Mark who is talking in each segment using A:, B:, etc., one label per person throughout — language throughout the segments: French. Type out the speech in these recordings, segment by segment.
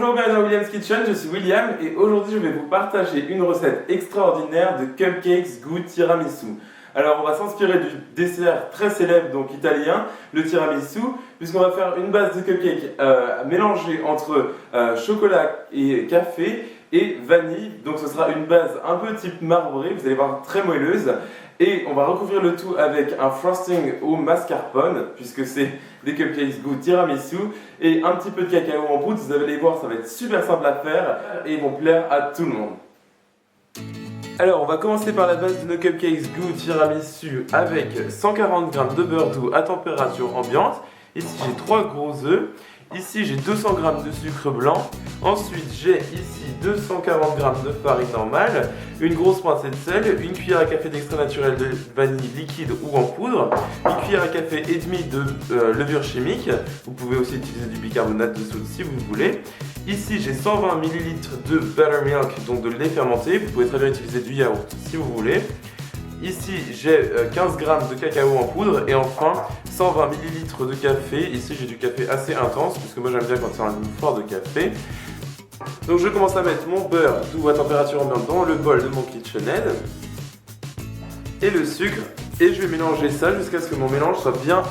A: Bonjour, bienvenue dans William's Kitchen, je suis William et aujourd'hui je vais vous partager une recette extraordinaire de cupcakes goût tiramisu. Alors on va s'inspirer du dessert très célèbre donc italien, le tiramisu, puisqu'on va faire une base de cupcake mélangée entre chocolat et café et vanille. Donc ce sera une base un peu type marbré, vous allez voir très moelleuse. Et on va recouvrir le tout avec un frosting au mascarpone, puisque c'est des cupcakes goût tiramisu, et un petit peu de cacao en poudre. Vous allez voir, ça va être super simple à faire et ils vont plaire à tout le monde. Alors on va commencer par la base de nos cupcakes goût tiramisu avec 140 g de beurre doux à température ambiante. Ici j'ai 3 gros œufs. Ici j'ai 200 g de sucre blanc. Ensuite j'ai ici 240 g de farine normale, une grosse pincée de sel, une cuillère à café d'extrait naturel de vanille liquide ou en poudre, une cuillère à café et demi de levure chimique. Vous pouvez aussi utiliser du bicarbonate de soude si vous voulez. Ici j'ai 120 ml de buttermilk, donc de lait fermenté. Vous pouvez très bien utiliser du yaourt si vous voulez. Ici j'ai 15 g de cacao en poudre et enfin 120 ml de café. Ici j'ai du café assez intense puisque moi j'aime bien quand c'est un goût fort de café. Donc je commence à mettre mon beurre doux à température ambiante dans le bol de mon KitchenAid et le sucre, et je vais mélanger ça jusqu'à ce que mon mélange soit bien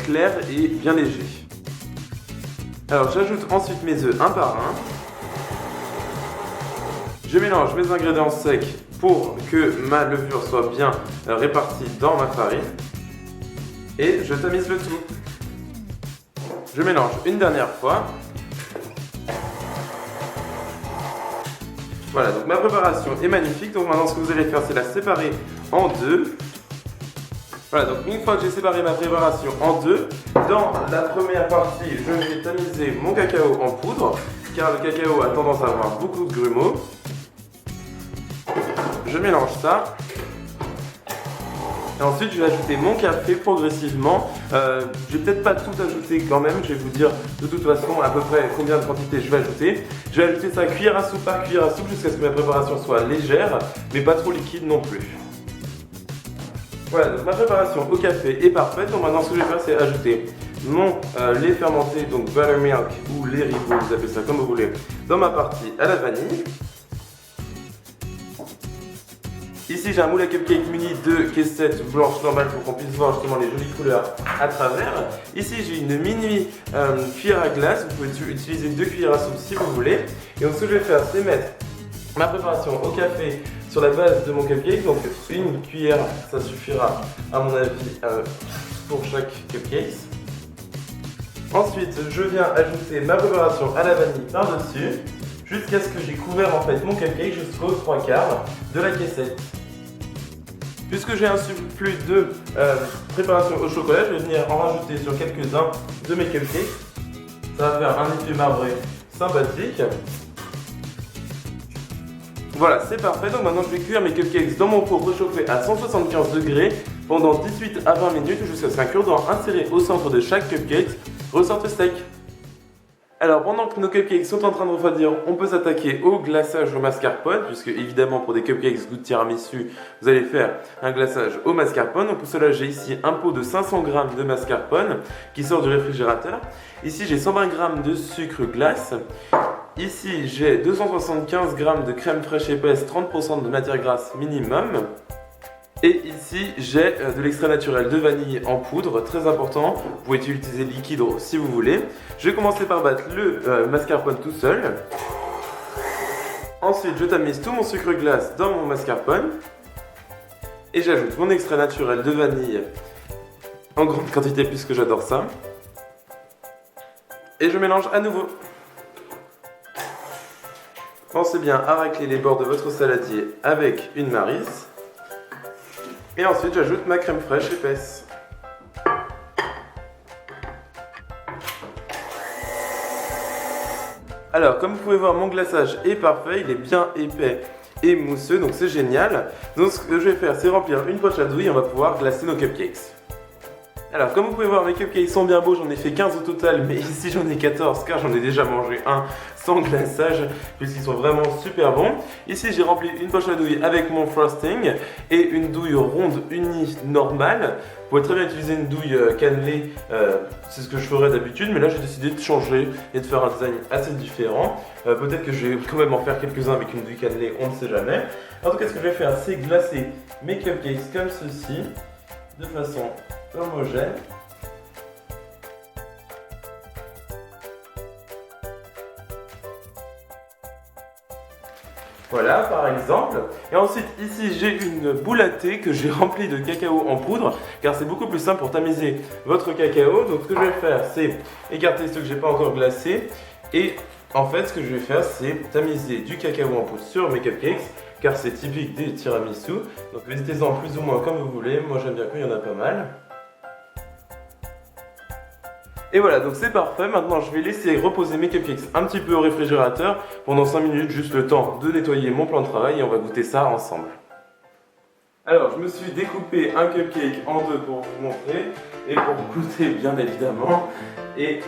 A: clair et bien léger. Alors j'ajoute ensuite mes œufs un par un. Je mélange mes ingrédients secs pour que ma levure soit bien répartie dans ma farine et je tamise le tout. Je mélange une dernière fois. Voilà, donc ma préparation est magnifique. Donc maintenant ce que vous allez faire, c'est la séparer en deux. Voilà, donc une fois que j'ai séparé ma préparation en deux, dans la première partie, je vais tamiser mon cacao en poudre, car le cacao a tendance à avoir beaucoup de grumeaux. Je mélange ça. Et ensuite, je vais ajouter mon café progressivement. Je vais peut-être pas tout ajouter quand même. Je vais vous dire de toute façon à peu près combien de quantité je vais ajouter. Je vais ajouter ça cuillère à soupe par cuillère à soupe jusqu'à ce que ma préparation soit légère, mais pas trop liquide non plus. Voilà, donc ma préparation au café est parfaite. Donc maintenant, ce que je vais faire, c'est ajouter mon lait fermenté, donc buttermilk ou lait ribot, vous appelez ça comme vous voulez, dans ma partie à la vanille. Ici j'ai un moule à cupcake muni de caissette blanche normale pour qu'on puisse voir justement les jolies couleurs à travers. Ici j'ai une mini cuillère à glace, vous pouvez utiliser 2 cuillères à soupe si vous voulez. Et donc ce que je vais faire, c'est mettre ma préparation au café sur la base de mon cupcake. Donc une cuillère, ça suffira à mon avis pour chaque cupcake. Ensuite je viens ajouter ma préparation à la vanille par-dessus, jusqu'à ce que j'ai couvert en fait mon cupcake jusqu'aux 3/4 de la caissette. Puisque j'ai un surplus de préparation au chocolat, je vais venir en rajouter sur quelques-uns de mes cupcakes. Ça va faire un effet marbré sympathique. Voilà, c'est parfait. Donc maintenant je vais cuire mes cupcakes dans mon four préchauffé à 175 degrés pendant 18 à 20 minutes jusqu'à ce qu'un cure-dent inséré au centre de chaque cupcake ressorte sec. Alors pendant que nos cupcakes sont en train de refroidir, on peut s'attaquer au glaçage au mascarpone, puisque évidemment pour des cupcakes goût de tiramisu, vous allez faire un glaçage au mascarpone. Donc pour cela j'ai ici un pot de 500 g de mascarpone qui sort du réfrigérateur. Ici j'ai 120 g de sucre glace. Ici j'ai 275 g de crème fraîche épaisse, 30% de matière grasse minimum. Et ici j'ai de l'extrait naturel de vanille en poudre, très important. Vous pouvez utiliser liquide si vous voulez. Je vais commencer par battre le mascarpone tout seul. Ensuite je tamise tout mon sucre glace dans mon mascarpone. Et j'ajoute mon extrait naturel de vanille en grande quantité puisque j'adore ça. Et je mélange à nouveau. Pensez bien à racler les bords de votre saladier avec une maryse. Et ensuite j'ajoute ma crème fraîche épaisse. Alors comme vous pouvez voir, mon glaçage est parfait, il est bien épais et mousseux, donc c'est génial. Donc ce que je vais faire, c'est remplir une poche à douille et on va pouvoir glacer nos cupcakes. Alors comme vous pouvez voir, mes cupcakes sont bien beaux, j'en ai fait 15 au total, mais ici j'en ai 14 car j'en ai déjà mangé un sans glaçage puisqu'ils sont vraiment super bons. Ici j'ai rempli une poche à douille avec mon frosting et une douille ronde unie normale. Vous pouvez très bien utiliser une douille cannelée, c'est ce que je ferais d'habitude, mais là j'ai décidé de changer et de faire un design assez différent. Peut-être que je vais quand même en faire quelques-uns avec une douille cannelée, on ne sait jamais. En tout cas, ce que je vais faire, c'est glacer mes cupcakes comme ceci, de façon homogène. Voilà, par exemple. Et ensuite, ici, j'ai une boule à thé que j'ai remplie de cacao en poudre, car c'est beaucoup plus simple pour tamiser votre cacao. Donc, ce que je vais faire, c'est écarter ceux que j'ai pas encore glacés. Et en fait, ce que je vais faire, c'est tamiser du cacao en poudre sur mes cupcakes, car c'est typique des tiramisu. Donc, mettez-en plus ou moins comme vous voulez. Moi, j'aime bien quand il y en a pas mal. Et voilà, donc c'est parfait. Maintenant, je vais laisser reposer mes cupcakes un petit peu au réfrigérateur pendant 5 minutes, juste le temps de nettoyer mon plan de travail et on va goûter ça ensemble. Alors, je me suis découpé un cupcake en deux pour vous montrer et pour goûter bien évidemment. Et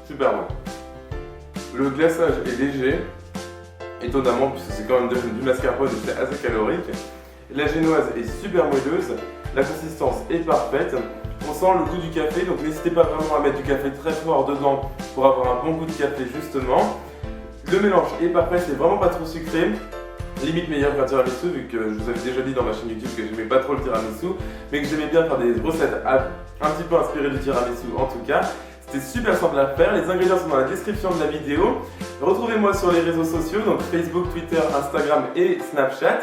A: super bon. Le glaçage est léger. Étonnamment, puisque c'est quand même du mascarpone et c'est assez calorique. La génoise est super moelleuse, la consistance est parfaite. On sent le goût du café, donc n'hésitez pas vraiment à mettre du café très fort dedans pour avoir un bon goût de café justement. Le mélange est parfait, c'est vraiment pas trop sucré. Limite meilleur qu'un tiramisu, vu que je vous avais déjà dit dans ma chaîne YouTube que j'aimais pas trop le tiramisu, mais que j'aimais bien faire des recettes un petit peu inspirées du tiramisu en tout cas. C'était super simple à faire, les ingrédients sont dans la description de la vidéo. Retrouvez-moi sur les réseaux sociaux, donc Facebook, Twitter, Instagram et Snapchat.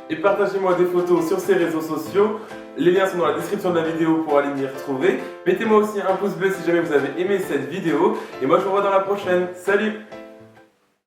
A: Et partagez-moi des photos sur ces réseaux sociaux. Les liens sont dans la description de la vidéo pour aller m'y retrouver. Mettez-moi aussi un pouce bleu si jamais vous avez aimé cette vidéo. Et moi je vous revois dans la prochaine. Salut!